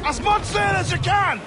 As much sail as you can!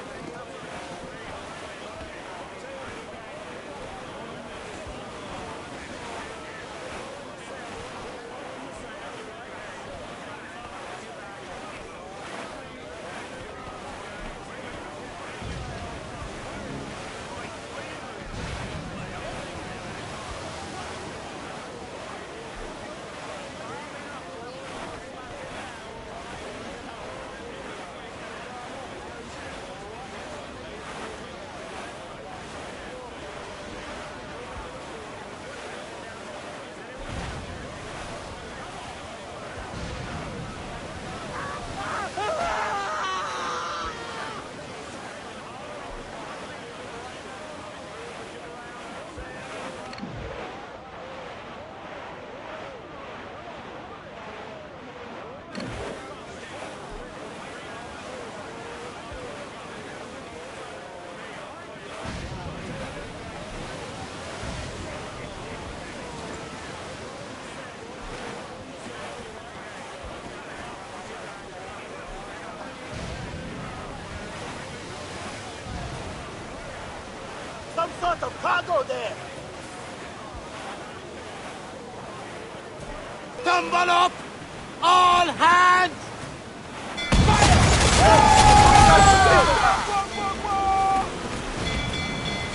Some sort of cargo there! Tumble up! All hands!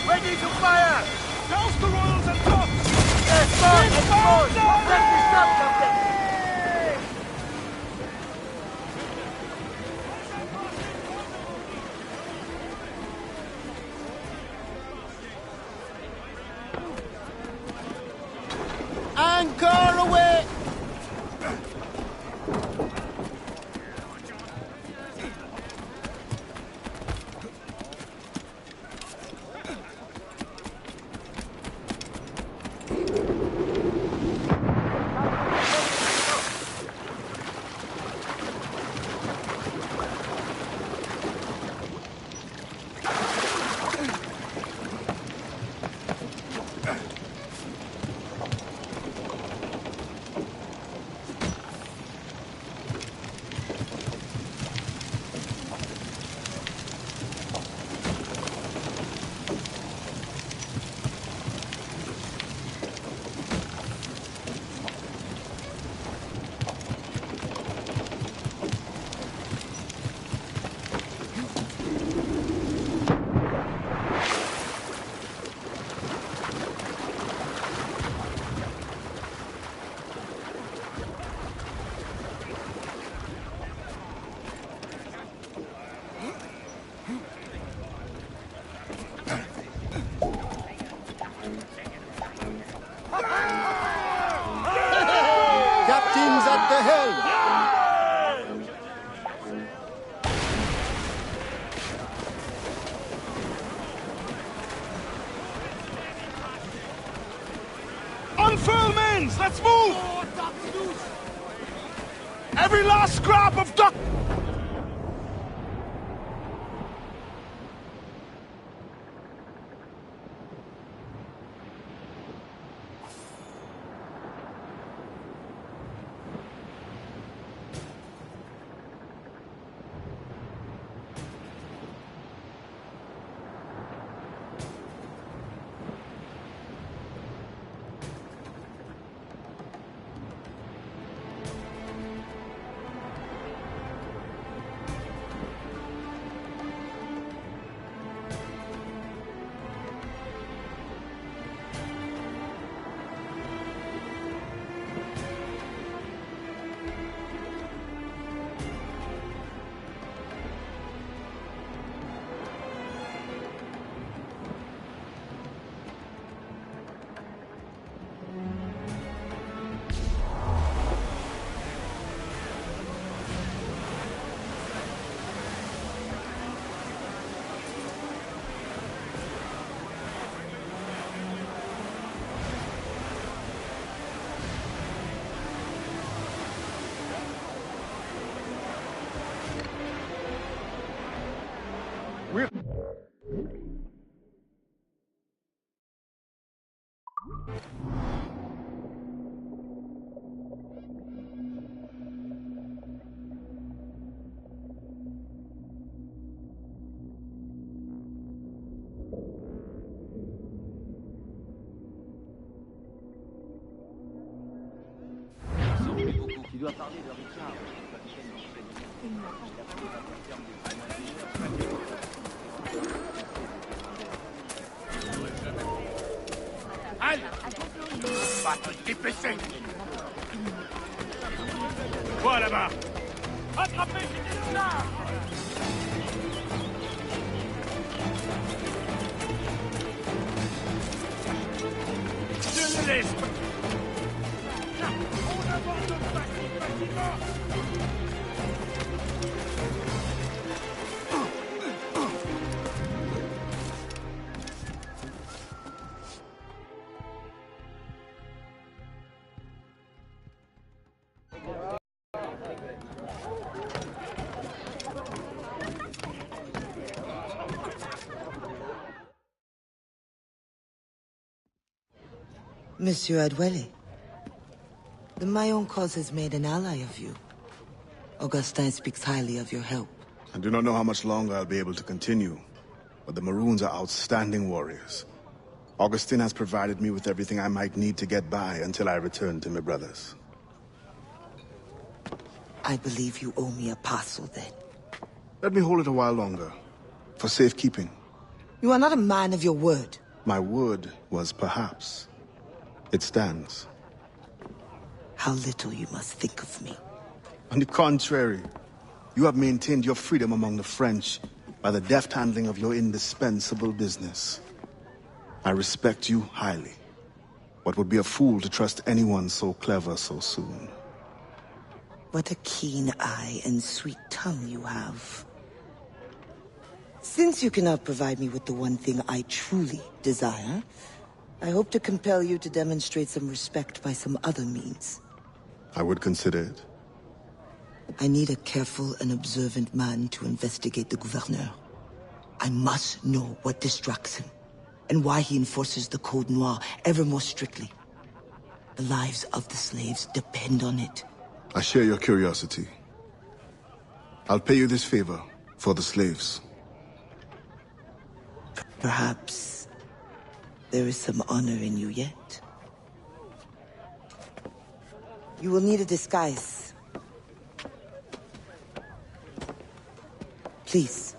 Ready to fire! Douse the royals and tops! Export! Let me stop, Captain! Anchor away! Captain's at the helm! Unfurl mains! Let's move! Every last scrap of duck... dois parler de Richard, le capitaine Allez, va te dépêcher. Toi là-bas. Attrapez ces là. Je le laisse. On avance facilement. Monsieur Adwele, the Mayon cause has made an ally of you. Augustin speaks highly of your help. I do not know how much longer I'll be able to continue, but the Maroons are outstanding warriors. Augustin has provided me with everything I might need to get by until I return to my brothers. I believe you owe me a parcel then. Let me hold it a while longer, for safekeeping. You are not a man of your word. My word was perhaps. It stands. How little you must think of me. On the contrary, you have maintained your freedom among the French by the deft handling of your indispensable business. I respect you highly, but would be a fool to trust anyone so clever so soon. What a keen eye and sweet tongue you have. Since you cannot provide me with the one thing I truly desire, I hope to compel you to demonstrate some respect by some other means. I would consider it. I need a careful and observant man to investigate the gouverneur. I must know what distracts him, and why he enforces the Code Noir ever more strictly. The lives of the slaves depend on it. I share your curiosity. I'll pay you this favor for the slaves. Perhaps there is some honor in you yet. You will need a disguise. Please,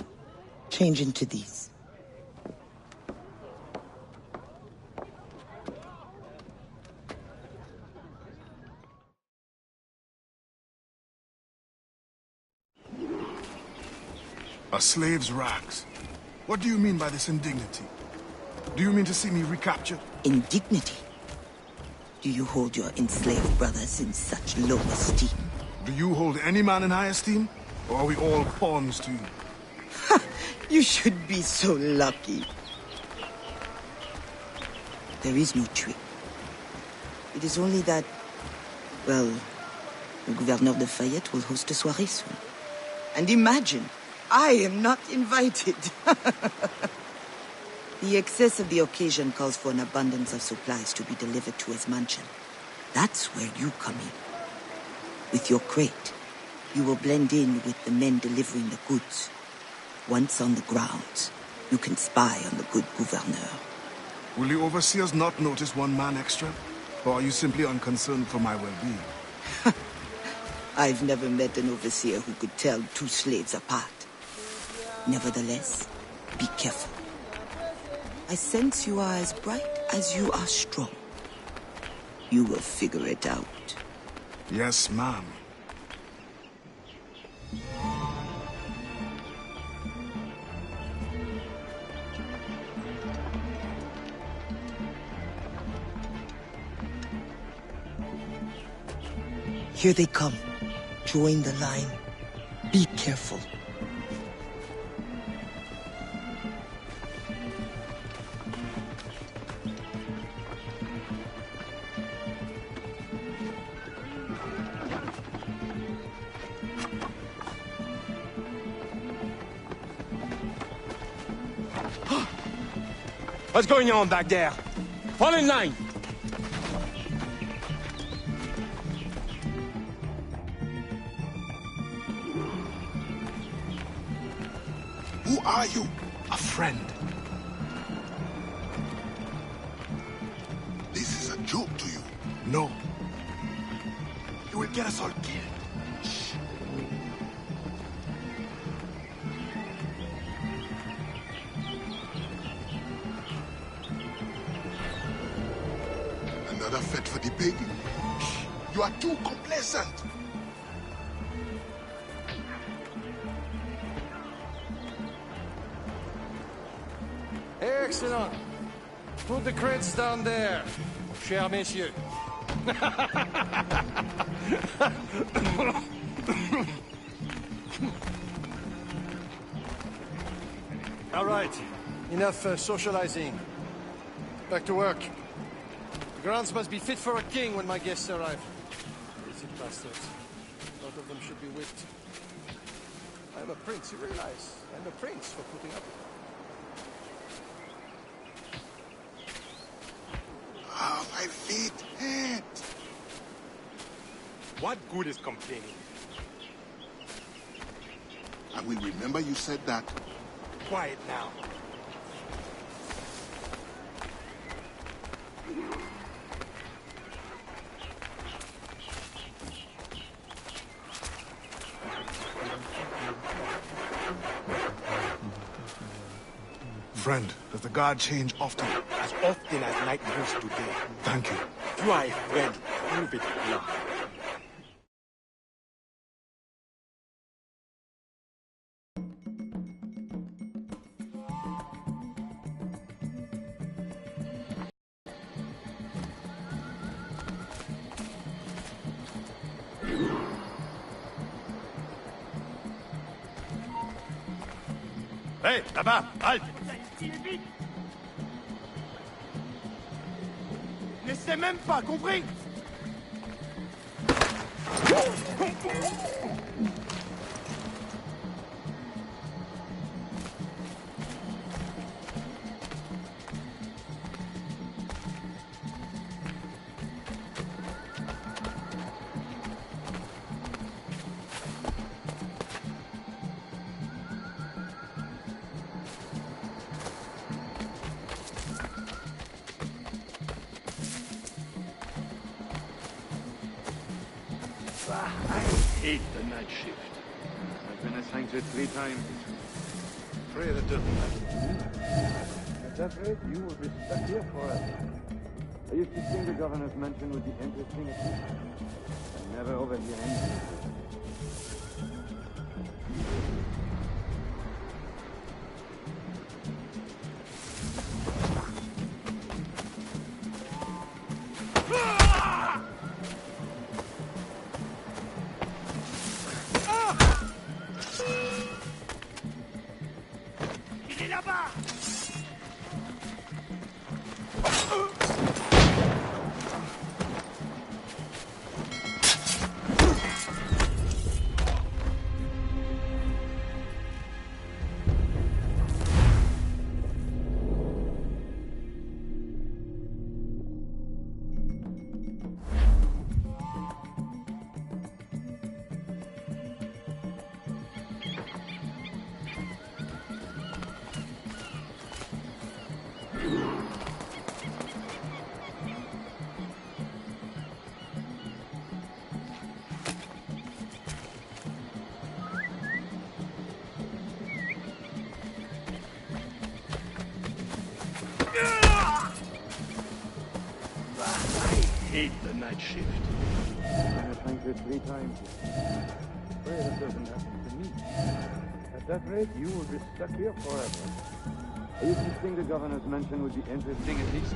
change into these. A slave's rags. What do you mean by this indignity? Do you mean to see me recaptured? Indignity? Do you hold your enslaved brothers in such low esteem? Do you hold any man in high esteem? Or are we all pawns to you? You should be so lucky. There is no trick. It is only that, well, the Gouverneur de Fayette will host a soirée soon. And imagine, I am not invited. The excess of the occasion calls for an abundance of supplies to be delivered to his mansion. That's where you come in. With your crate, you will blend in with the men delivering the goods. Once on the grounds, you can spy on the good gouverneur. Will the overseers not notice one man extra? Or are you simply unconcerned for my well-being? I've never met an overseer who could tell two slaves apart. Nevertheless, be careful. I sense you are as bright as you are strong. You will figure it out. Yes, ma'am. Here they come. Join the line. Be careful. What's going on back there? Fall in line! Who are you? A friend. This is a joke to you. No. You will get us all killed. Shh. Another fit for the pig? Shh. You are too complacent. Excellent. Put the crates down there, cher messieurs. All right, enough socializing. Back to work. The grounds must be fit for a king when my guests arrive. Lazy bastards. A lot of them should be whipped. I'm a prince, you realize? I'm a prince for putting up with it. Oh, my feet hurt. What good is complaining? I will remember you said that. Quiet now. Friend, does the guard change often? As often as night moves today. Thank you. You are a friend. Move it now. Hé, là-bas, halte! N'essaie même pas, compris? I hate the night shift. I've been assigned to it 3 times. Pray that doesn't happen. At that rate, you will be stuck here forever. I used to think the governor's mansion would be interesting at least. I never overhear anything. Il est là-bas! I hate the night shift. I've been assigned to it 3 times. Pray that doesn't happen to me. At that rate, you will be stuck here forever. I used to think the governor's mansion would be interesting at least.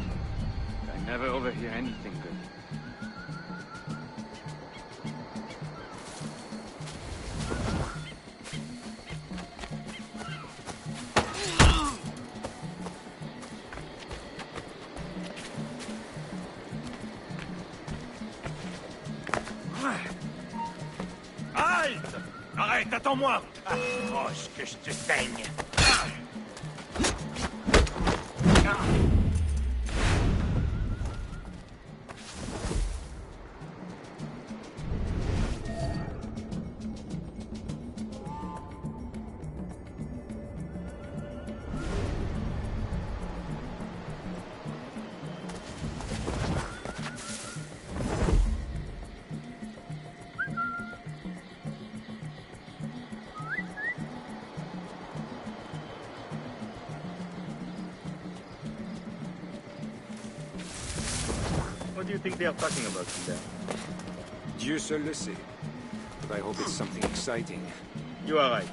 I never overhear anything good. Halte! Arrête, attends-moi! Approche que je te saigne! What do you think they are talking about in there? Dieu seul le sait. But I hope it's something exciting. You are right.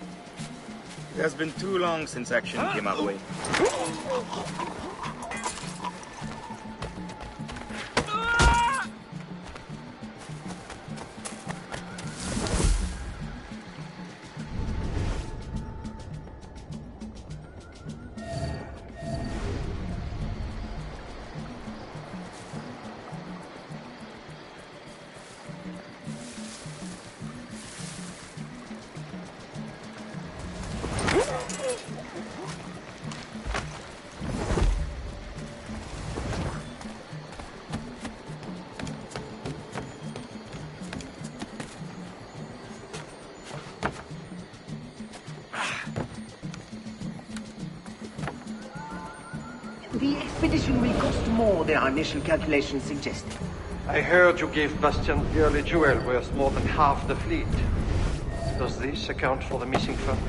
It has been too long since action came our way. The expedition will cost more than our initial calculations suggested. I heard you gave Bastian's yearly jewel worth more than half the fleet. Does this account for the missing funds?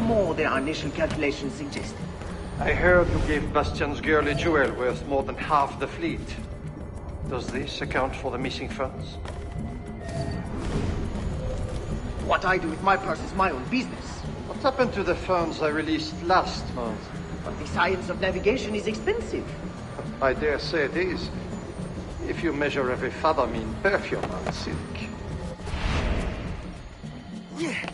More than our initial calculations suggested. I heard you gave Bastian's girly jewel worth more than half the fleet. Does this account for the missing funds? What I do with my purse is my own business. What happened to the funds I released last month? But the science of navigation is expensive. I dare say it is. If you measure every fathom in perfume and silk. Yeah.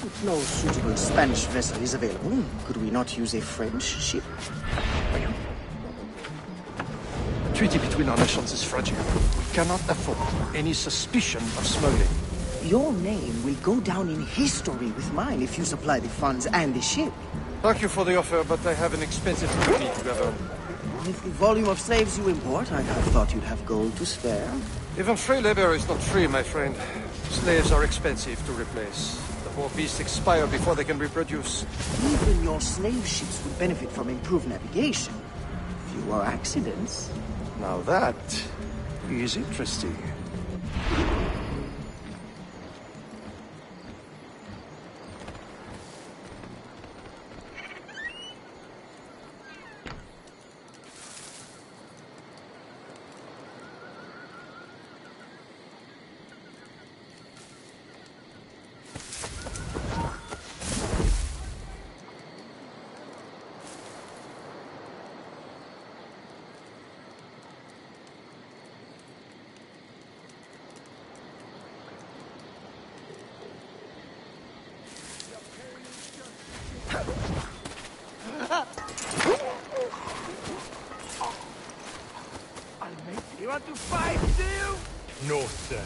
If no suitable Spanish vessel is available, could we not use a French ship? The treaty between our nations is fragile. We cannot afford any suspicion of smuggling. Your name will go down in history with mine if you supply the funds and the ship. Thank you for the offer, but I have an expensive duty to govern. With the volume of slaves you import, I'd have thought you'd have gold to spare. Even free labor is not free, my friend. Slaves are expensive to replace. The poor beasts expire before they can reproduce. Even your slave ships would benefit from improved navigation. Fewer accidents. Now that is interesting. You want to fight, do you? No, sir.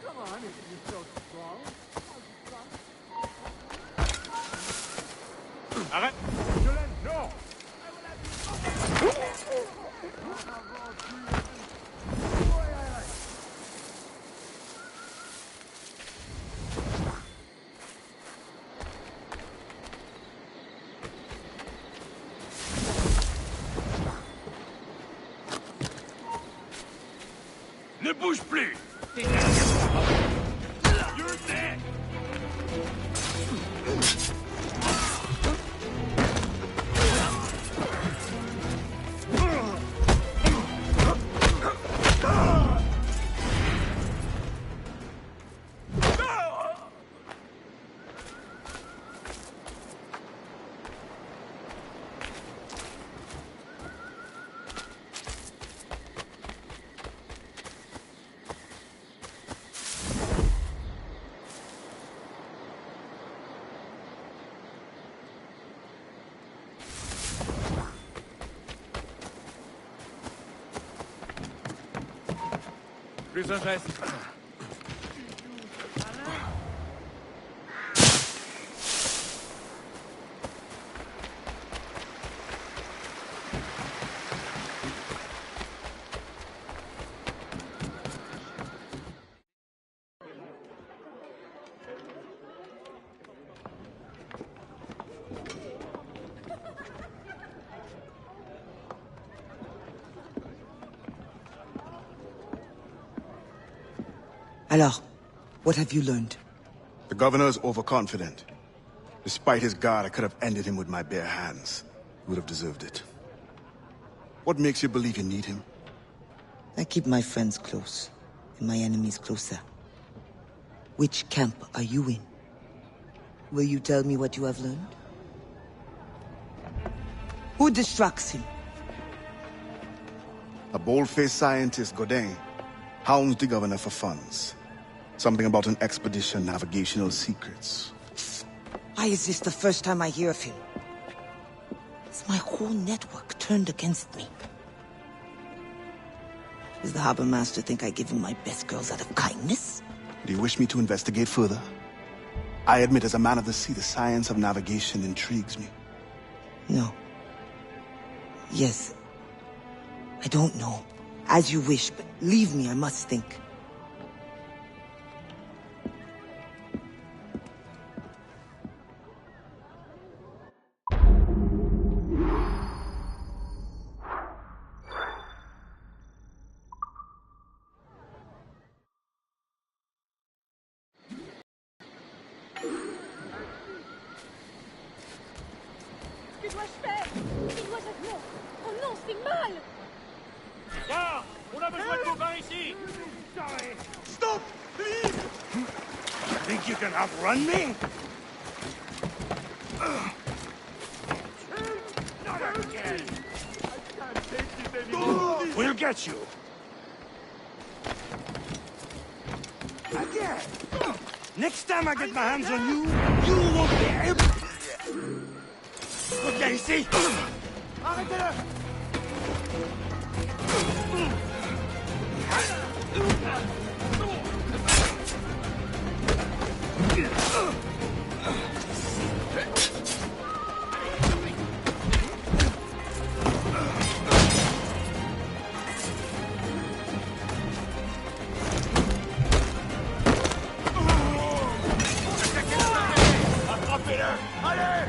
Come on, if you're so strong. Arrête! Non! Ne bouge plus! You're dead! Plus un geste. Alors, what have you learned? The governor's overconfident. Despite his guard, I could have ended him with my bare hands. He would have deserved it. What makes you believe you need him? I keep my friends close, and my enemies closer. Which camp are you in? Will you tell me what you have learned? Who distracts him? A bold-faced scientist, Godin, hounds the governor for funds. Something about an expedition, navigational secrets. Why is this the first time I hear of him? Is my whole network turned against me? Does the harbor master think I give him my best girls out of kindness? Do you wish me to investigate further? I admit, as a man of the sea, the science of navigation intrigues me. No. Yes. I don't know. As you wish, but leave me, I must think. Que dois-je faire? Il doit être... Oh non, c'est mal! Gare! On a besoin de copains ici! Stop! Please! Think you can outrun me? Not again! I can't take this anymore! We'll get you! Again! Next time I get my hands on you, you won't be able... Reviens ici! Arrêtez-le! Attrapez-le! Allez!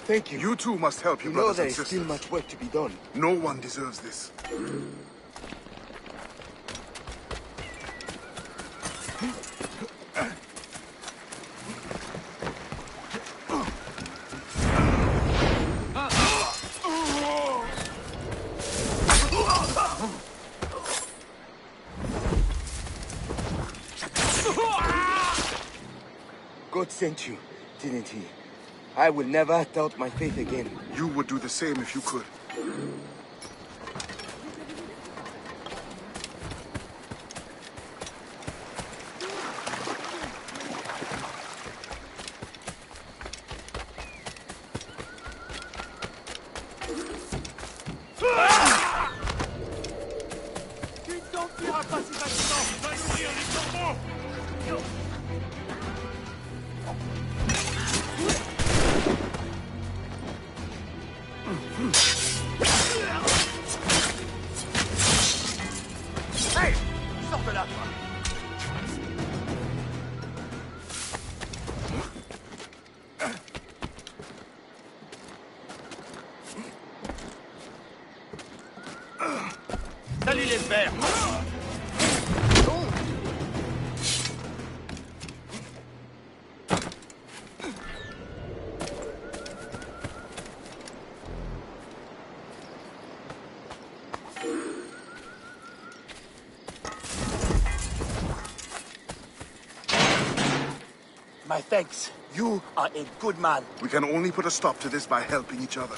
Thank you. You two must help your You know brothers there and is sisters. still much work to be done. No one deserves this. God sent you, didn't he? I will never doubt my faith again. You would do the same if you could. Tu ne t'enfuiras pas si facilement! Va nourrir les corbeaux! Hey! Sors de là, toi! Salut les verts! My thanks. You are a good man. We can only put a stop to this by helping each other.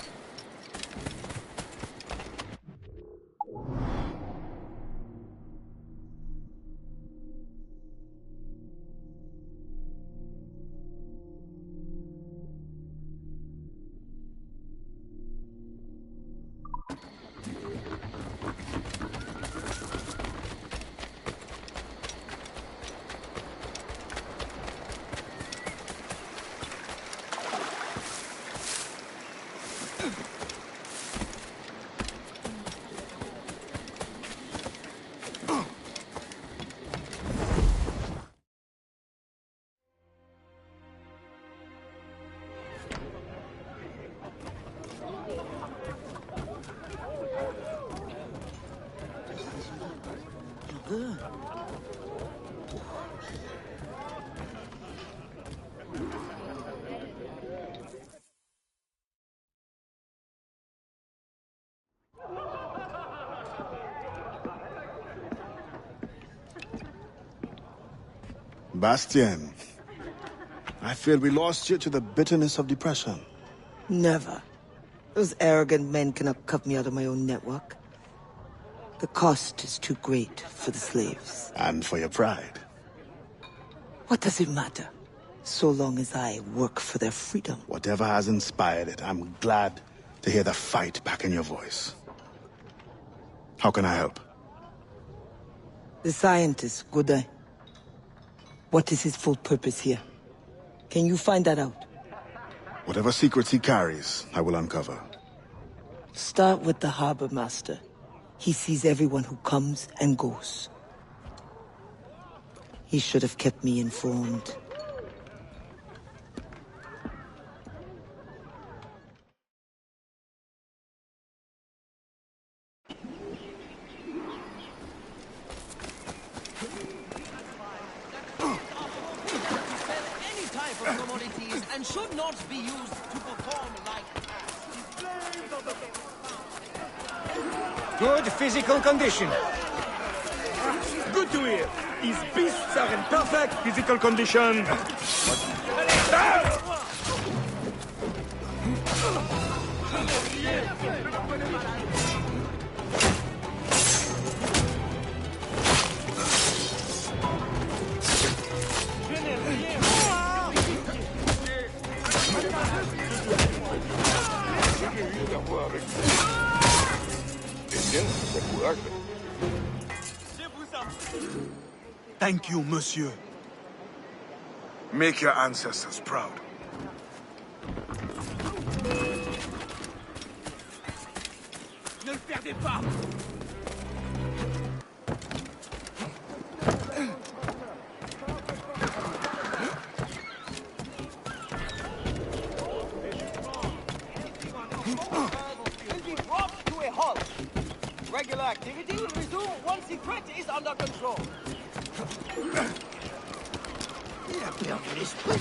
Bastien, I fear we lost you to the bitterness of depression. Never. Those arrogant men cannot cut me out of my own network. The cost is too great for the slaves. And for your pride. What does it matter? So long as I work for their freedom. Whatever has inspired it, I'm glad to hear the fight back in your voice. How can I help? The scientist, Godin. What is his full purpose here? Can you find that out? Whatever secrets he carries, I will uncover. Start with the harbor master. He sees everyone who comes and goes. He should have kept me informed. And should not be used to perform like Good physical condition. Good to hear. His beasts are in perfect physical condition. Thank you, monsieur. Make your ancestors proud. Ne le perdez pas. will be brought to a halt. Regular activity will resume once the threat is under control. Il a perdu l'esprit.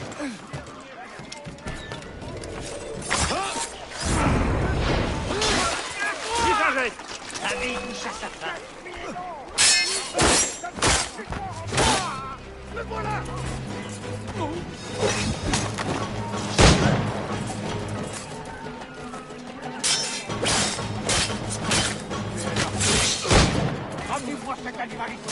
Il s'arrête. La vie chasse à fin. Le voilà. Ramenez-moi cette animalité.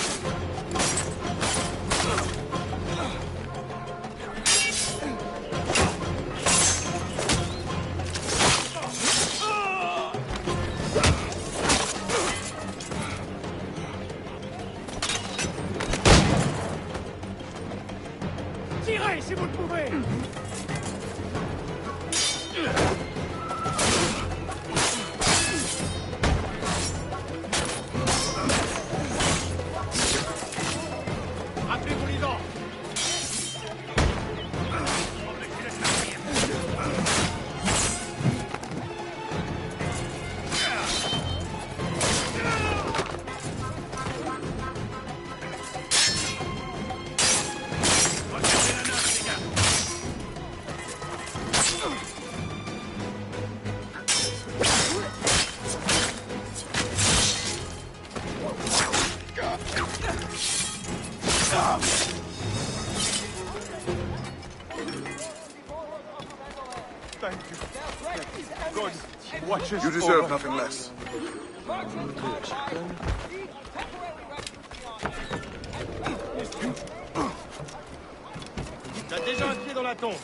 Tirez si vous le pouvez. Rappelez-vous les dents. You deserve nothing less. T'as déjà un pied dans la tombe.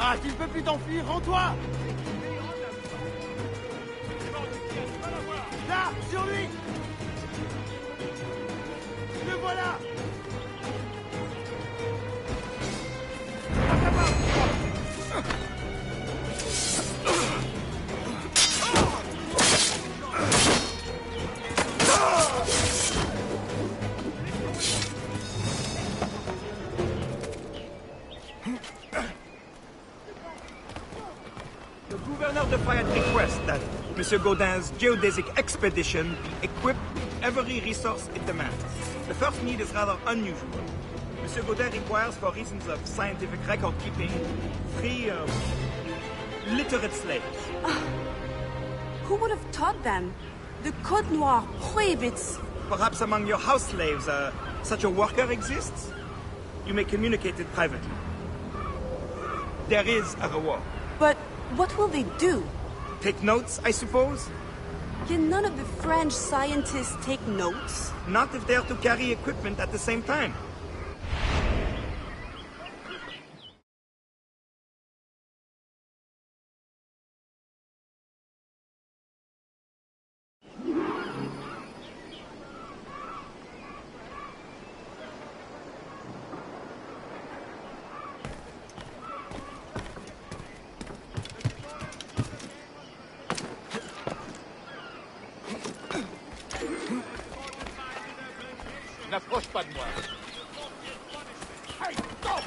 Ah, tu ne peux plus t'enfuir, rends-toi! Là, sur lui! Le voilà! The governor de Fayette requests that Monsieur Gaudin's geodesic expedition be equipped with every resource it demands. The first need is rather unusual. Monsieur Gaudin requires, for reasons of scientific record keeping, 3 literate slaves. Who would have taught them? The Code Noir prohibits. Perhaps among your house slaves, such a worker exists? You may communicate it privately. There is a reward. But what will they do? Take notes, I suppose? Can none of the French scientists take notes? Not if they are to carry equipment at the same time. N'approche pas de moi. Hey, stop!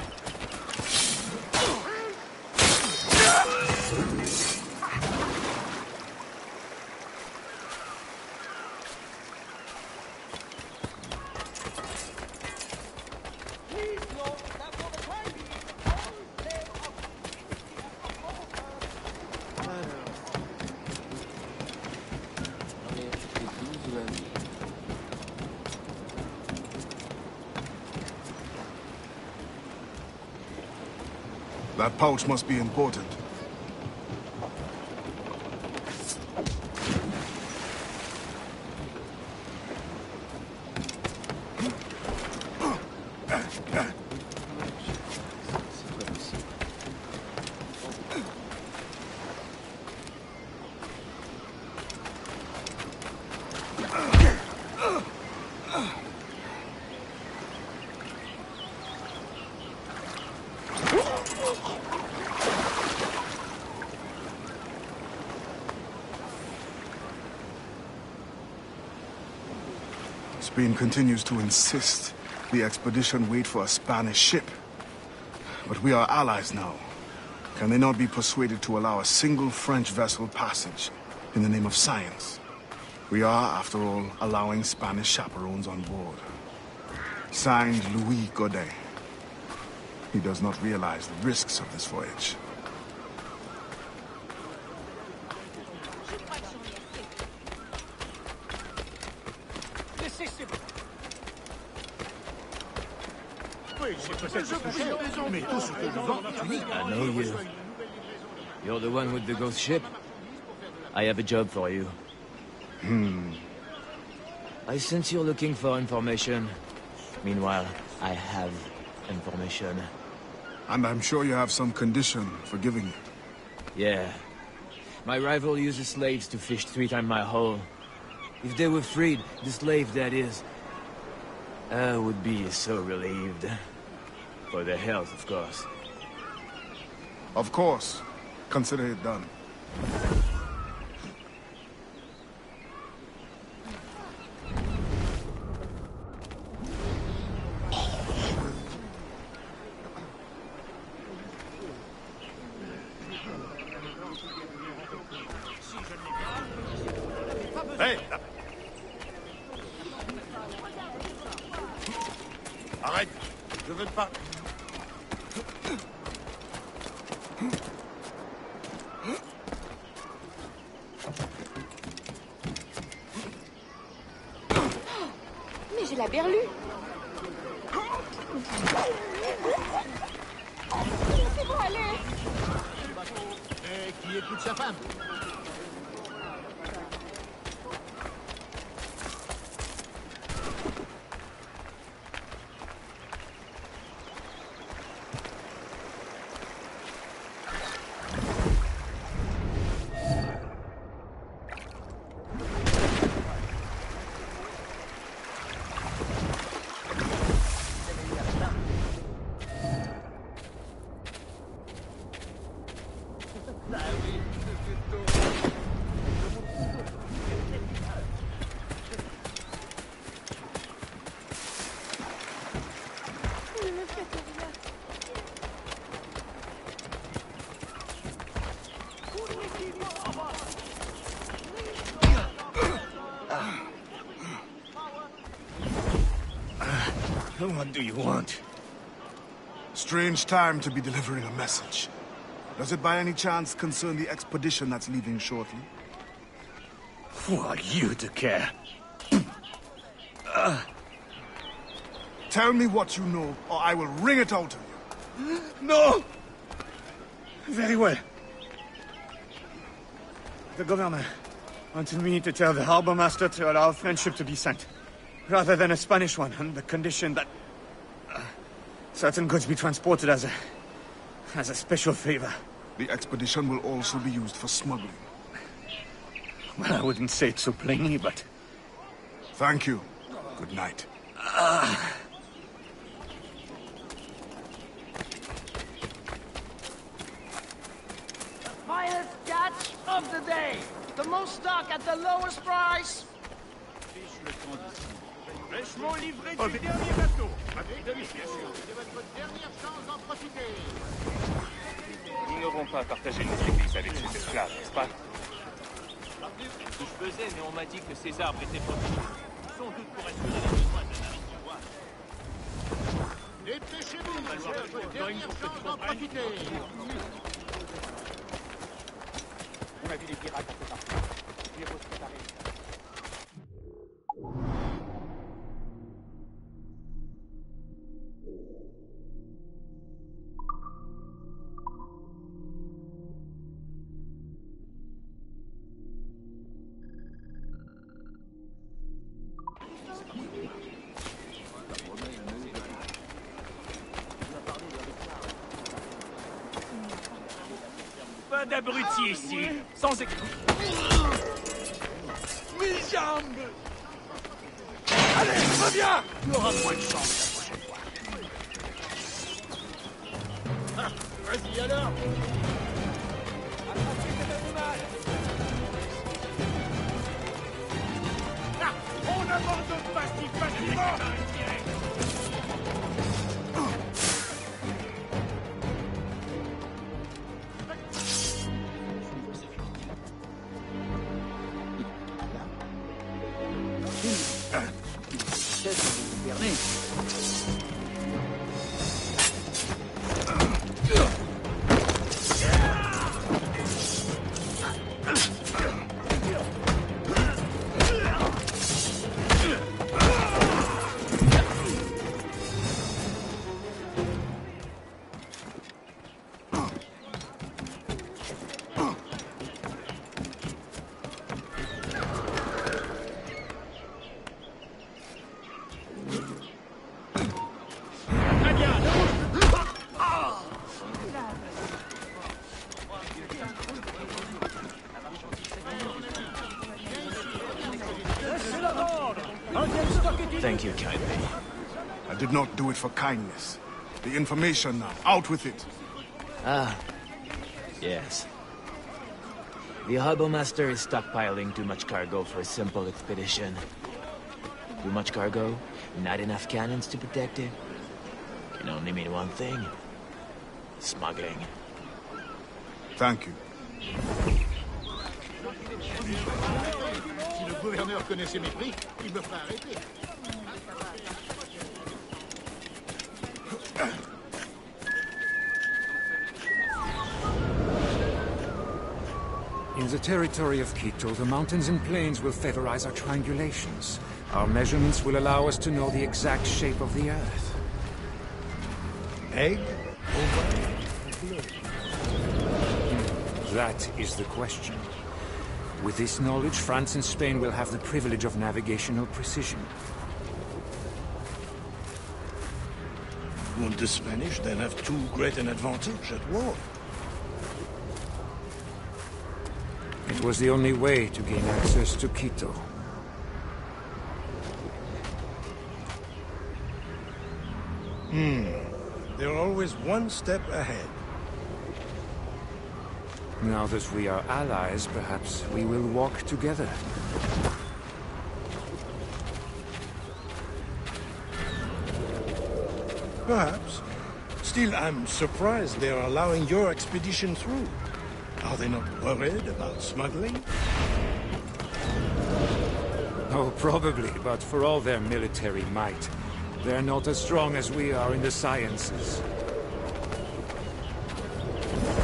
That pouch must be important. Spain continues to insist the expedition wait for a Spanish ship. But we are allies now. Can they not be persuaded to allow a single French vessel passage in the name of science? We are, after all, allowing Spanish chaperones on board. Signed, Louis Godin. He does not realize the risks of this voyage. I know you. You're the one with the ghost ship? I have a job for you. I sense you're looking for information. Meanwhile, I have information. And I'm sure you have some condition for giving it. Yeah. My rival uses slaves to fish 3 times my haul. If they were freed, the slave that is, I would be so relieved. For their health, of course. Of course. Consider it done. Hey! Arrête! Je veux pas... Mais j'ai la berlue. Laissez-moi aller. qui écoute sa femme. What do you want? Strange time to be delivering a message. Does it by any chance concern the expedition that's leaving shortly? Who are you to care? Tell me what you know, or I will wring it out of you. No! Very well. The governor wanted me to tell the harbor master to allow a French ship to be sent, rather than a Spanish one, on the condition that certain goods be transported as a special favor. The expedition will also be used for smuggling. Well, I wouldn't say it so plainly, but... Thank you. Good night. Finest catch of the day. The most stock at the lowest price. Fraîchement livré du dernier bateau. Avec demi, bien sûr. C'est votre dernière chance d'en profiter. Nous n'aurons pas partagé nos églises avec ces esclaves, n'est-ce pas? Je faisais, mais on m'a dit que ces arbres étaient protégés. Sans doute pour assurer les besoins de la marine du roi. Dépêchez-vous, c'est votre dernière chance d'en profiter. On a vu les pirates un peu partout. Il faut se préparer. Pas d'abrutis ici, sans écoute. Mes jambes! Allez, reviens! Tu auras moins de chance la prochaine fois. Vas-y alors. Attrapez cet animal. Ah, on n'abandonne pas si facilement! Thank you kindly. I did not do it for kindness. The information now. Out with it. Ah. Yes. The harbor master is stockpiling too much cargo for a simple expedition. Too much cargo, not enough cannons to protect it. Can only mean one thing. Smuggling. Thank you. Si le gouverneur connaissait mes prix, il me ferait arrêter. In the territory of Quito, the mountains and plains will favorize our triangulations. Our measurements will allow us to know the exact shape of the Earth. Egg? That is the question. With this knowledge, France and Spain will have the privilege of navigational precision. Won't the Spanish then have too great an advantage at war? It was the only way to gain access to Quito. They're always one step ahead. Now that we are allies, perhaps we will walk together. Perhaps. Still, I'm surprised they're allowing your expedition through. Are they not worried about smuggling? Oh, probably, but for all their military might, they're not as strong as we are in the sciences.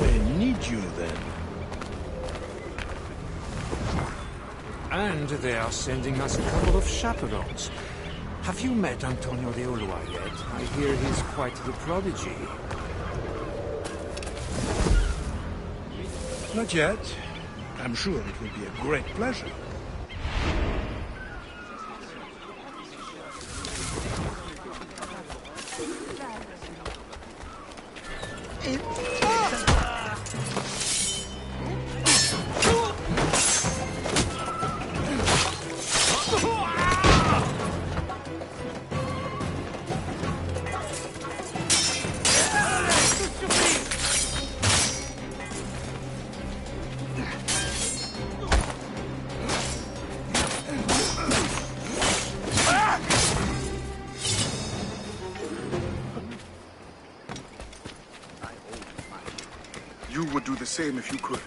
They need you, then. And they are sending us a couple of chaperones. Have you met Antonio de Ulloa yet? I hear he's quite the prodigy. Not yet. I'm sure it will be a great pleasure. You would do the same if you could.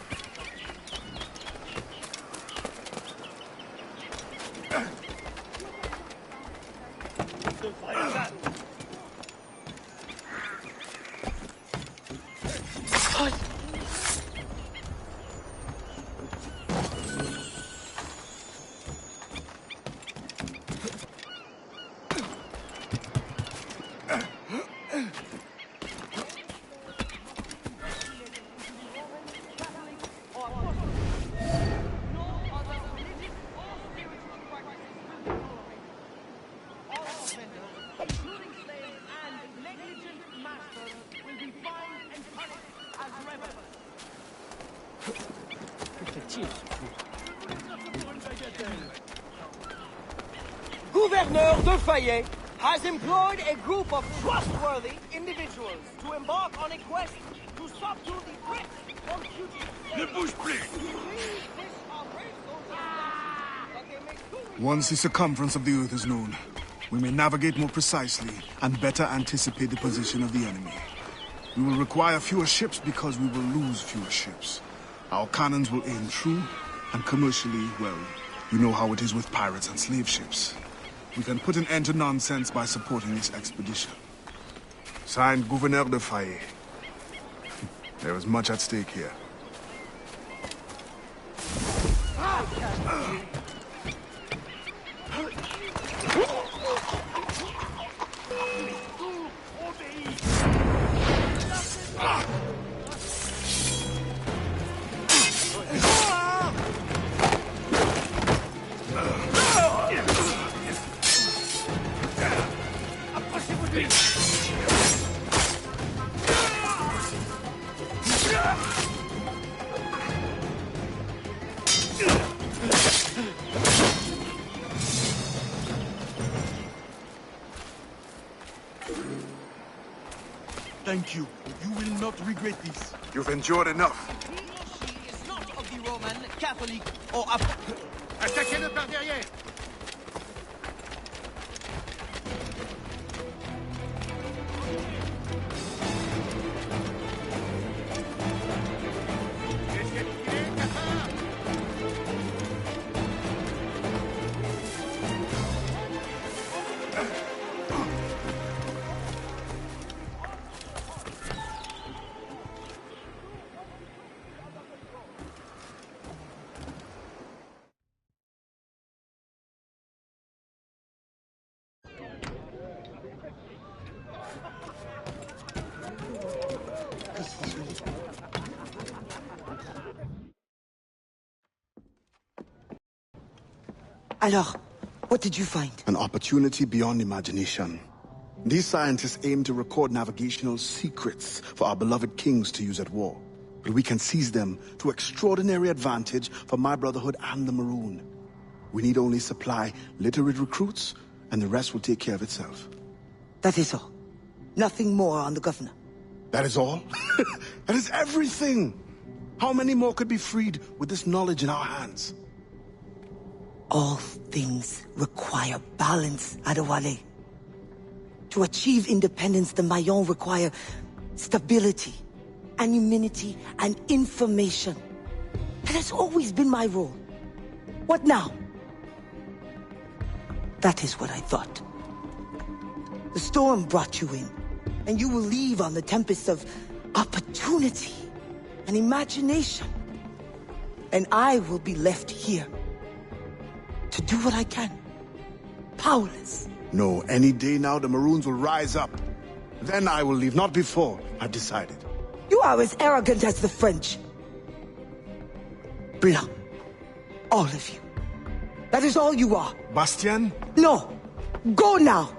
Gouverneur de Fayet has employed a group of trustworthy individuals to embark on a quest to subdue the threat from fugitives. Ne bouge plus! Once the circumference of the Earth is known, we may navigate more precisely and better anticipate the position of the enemy. We will require fewer ships because we will lose fewer ships. Our cannons will aim true, and commercially, well, you know how it is with pirates and slave ships. We can put an end to nonsense by supporting this expedition. Signed, Gouverneur de Fayet. There is much at stake here. Thank you. You will not regret this. You've endured enough. He or she is not of the Roman, Catholic, or... Attaquez-le par derrière! Alors, what did you find? An opportunity beyond imagination. These scientists aim to record navigational secrets for our beloved kings to use at war. But we can seize them to extraordinary advantage for my brotherhood and the Maroon. We need only supply literate recruits, and the rest will take care of itself. That is all. Nothing more on the governor. That is all? That is everything! How many more could be freed with this knowledge in our hands? All things require balance, Adewale. To achieve independence, the Mayon require stability, anonymity, and information. That has always been my role. What now? That is what I thought. The storm brought you in, and you will leave on the tempest of opportunity and imagination. And I will be left here to do what I can. Powerless. No, any day now the Maroons will rise up. Then I will leave, not before. I've decided. You are as arrogant as the French. Brilliant. All of you. That is all you are. Bastien? No. Go now.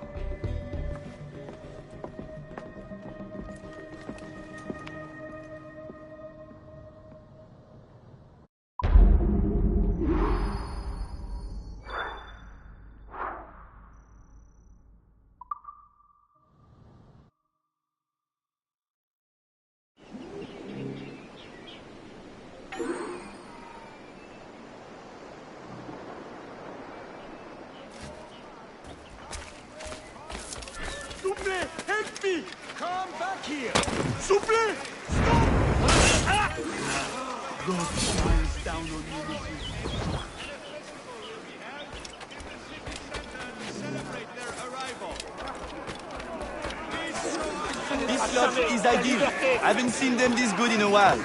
Soufflez! Help me! Come back here! Soufflez! Stop! Ah! God shines down on you, monsieur. Celebrate their arrival. This lot is ideal. I haven't seen them this good in a while.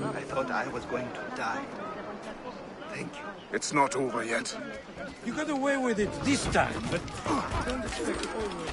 I thought I was going to die. Thank you. It's not over yet. You got away with it this time, but don't expect always.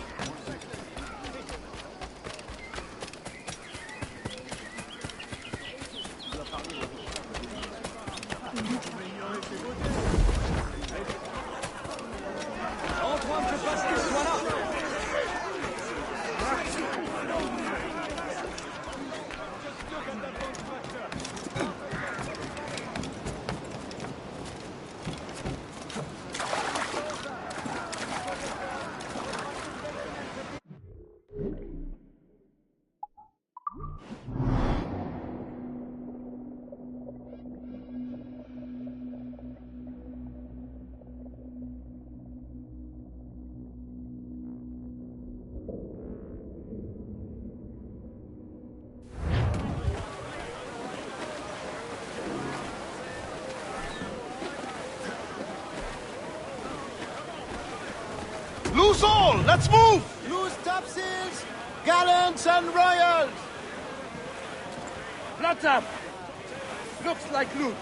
Loose all! Let's move! Loose topsails! Gallants and royals! Flat up! Looks like loot.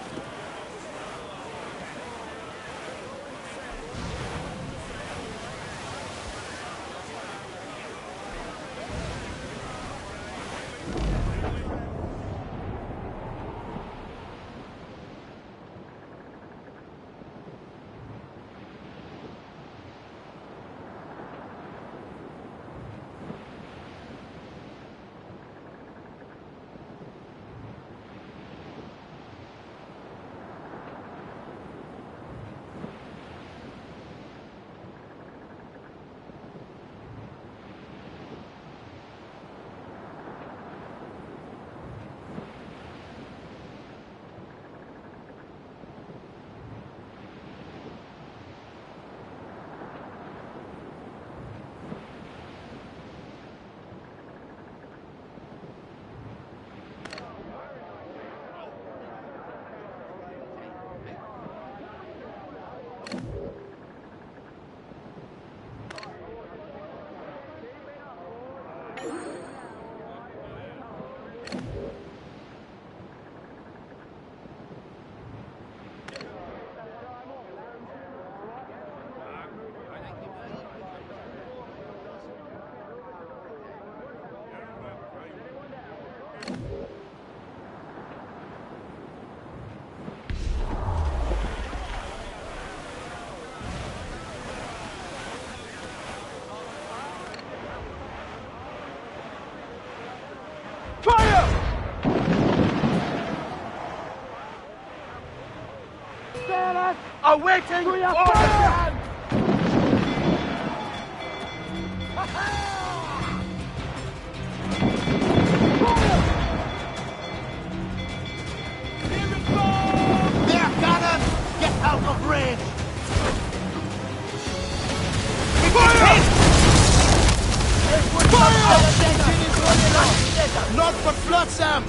Not but flood, Sam!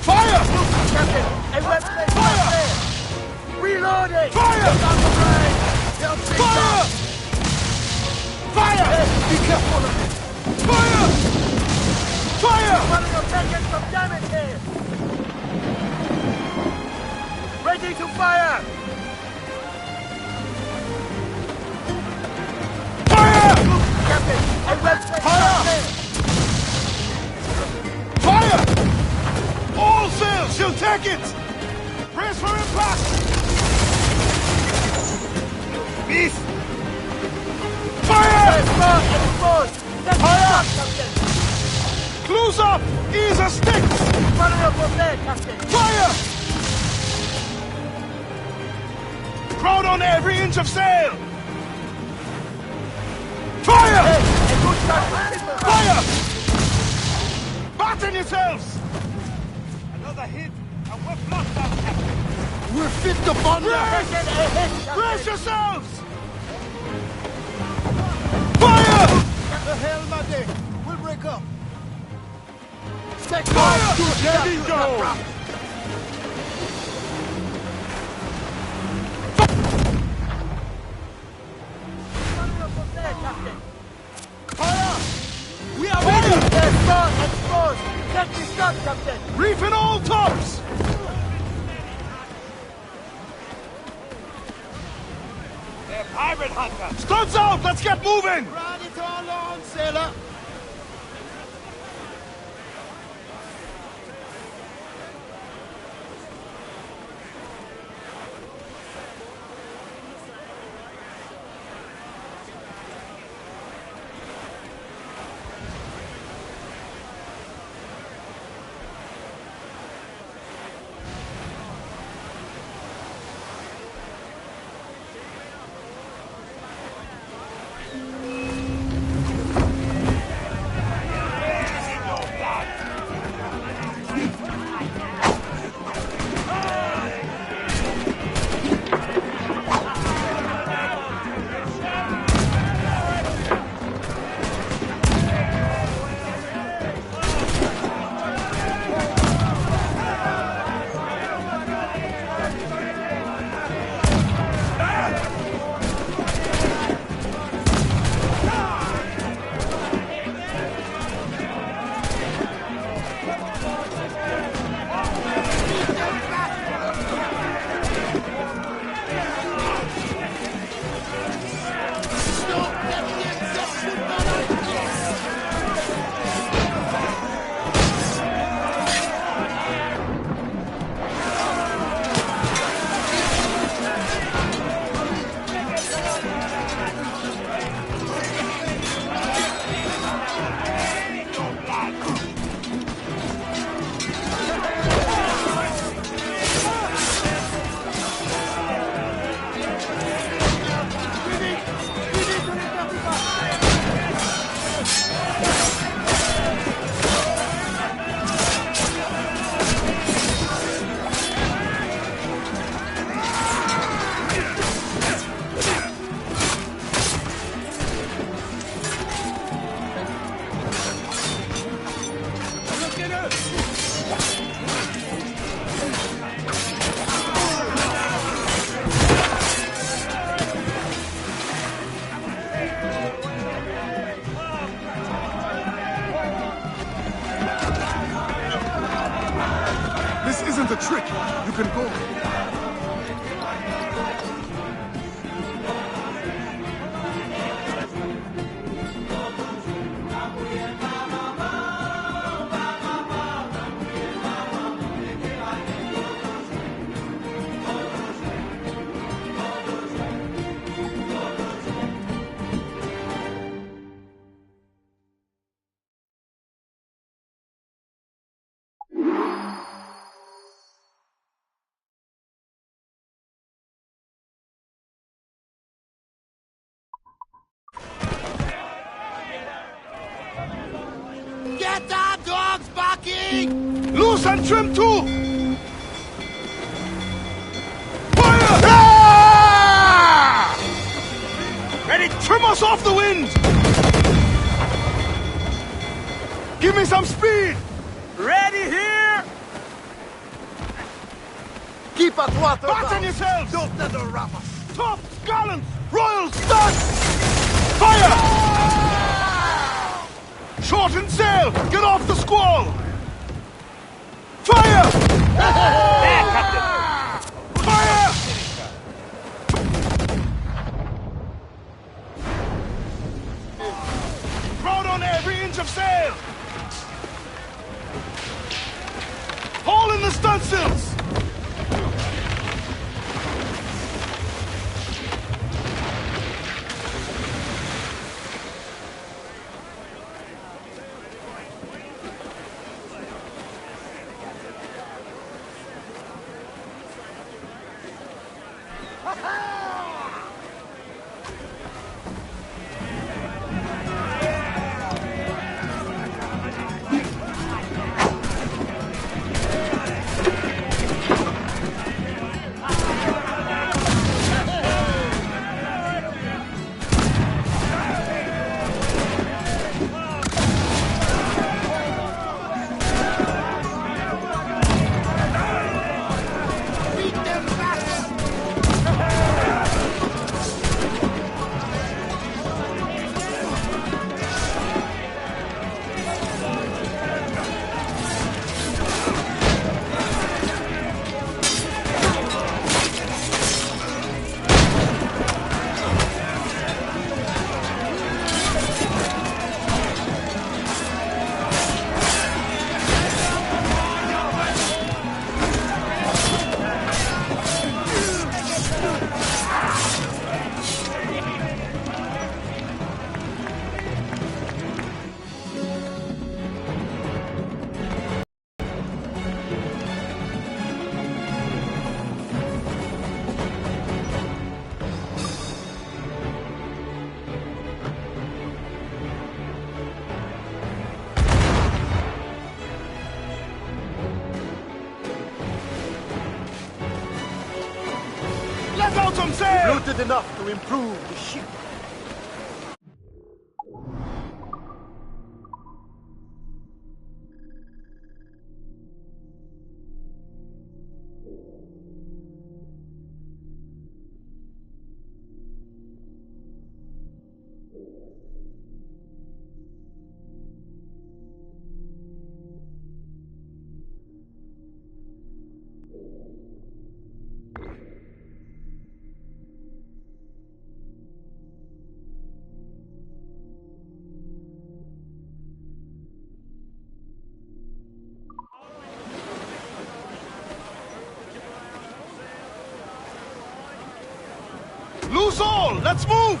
Fire! Fire! Reloading! Fire! Fire! Fire! Be careful! Fire! Fire! One of them taking some damage here! Ready to fire! Fire! Captain, a website Fire! Fire! All sails, she'll take it! Brace for impact! Beast! Fire! Fire! Clues up! Ease a stick! Fire! Crowd on every inch of sail! Fire! Fire! Batten yourselves! Another hit, and we're blocked out, Captain. We're fit to thunder! Brace yourselves! Fire! The hell, Mate! We'll break up! Fire! There we go! Fire! We are ready! Exposed! Get me shot, Captain! Reef in all tops! They're pirate hunters! Studs out! Let's get moving! Run it all on, sailor! Loose and trim too! Fire! Ah! Ready, trim us off the wind! Give me some speed! Ready here! Keep at water! Batten yourselves! Don't let her wrap us! Top, gallants, royals, studs! Fire! Shorten sail! Get off the squall! Fire! There, Captain! Fire! Crowd on every inch of sail! Haul in the stunsails! Let out some sail! Looted enough to improve the ship. Loose all! Let's move!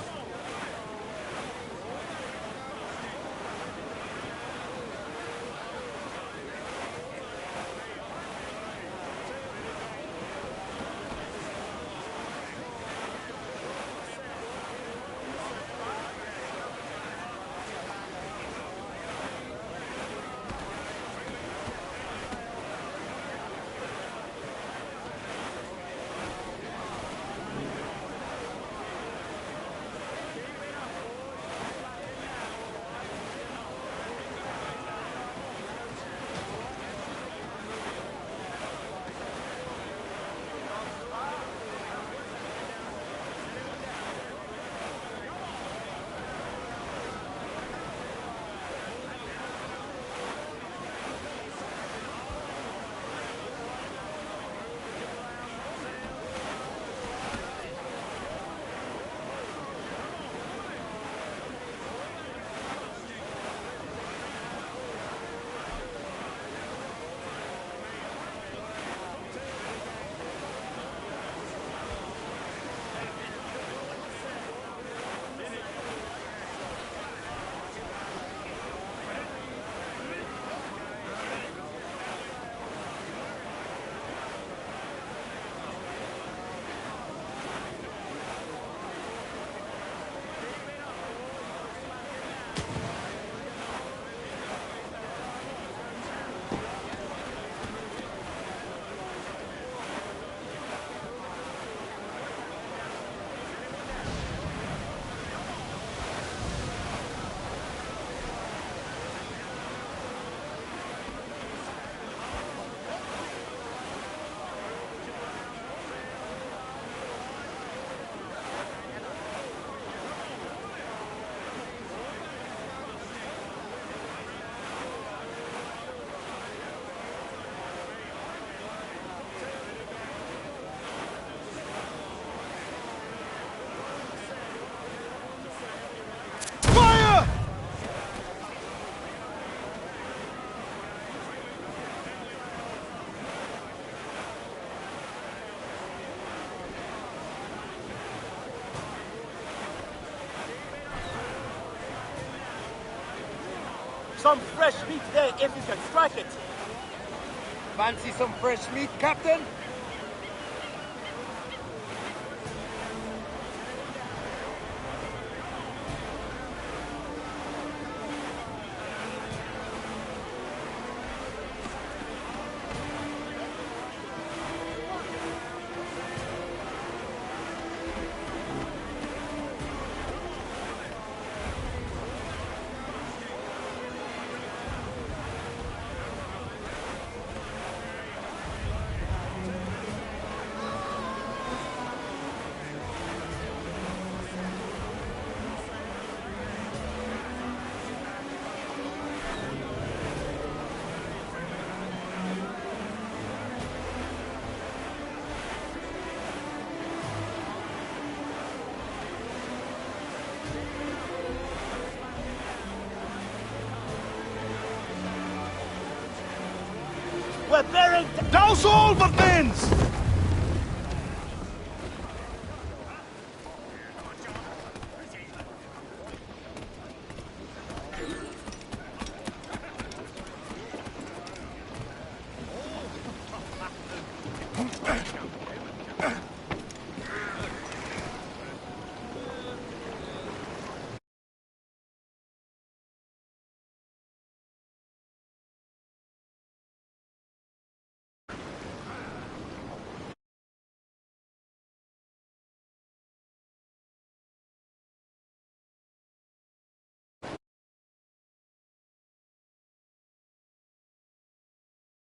Some fresh meat there if you can strike it. Fancy some fresh meat, Captain? We're bearing... Douse all the bins!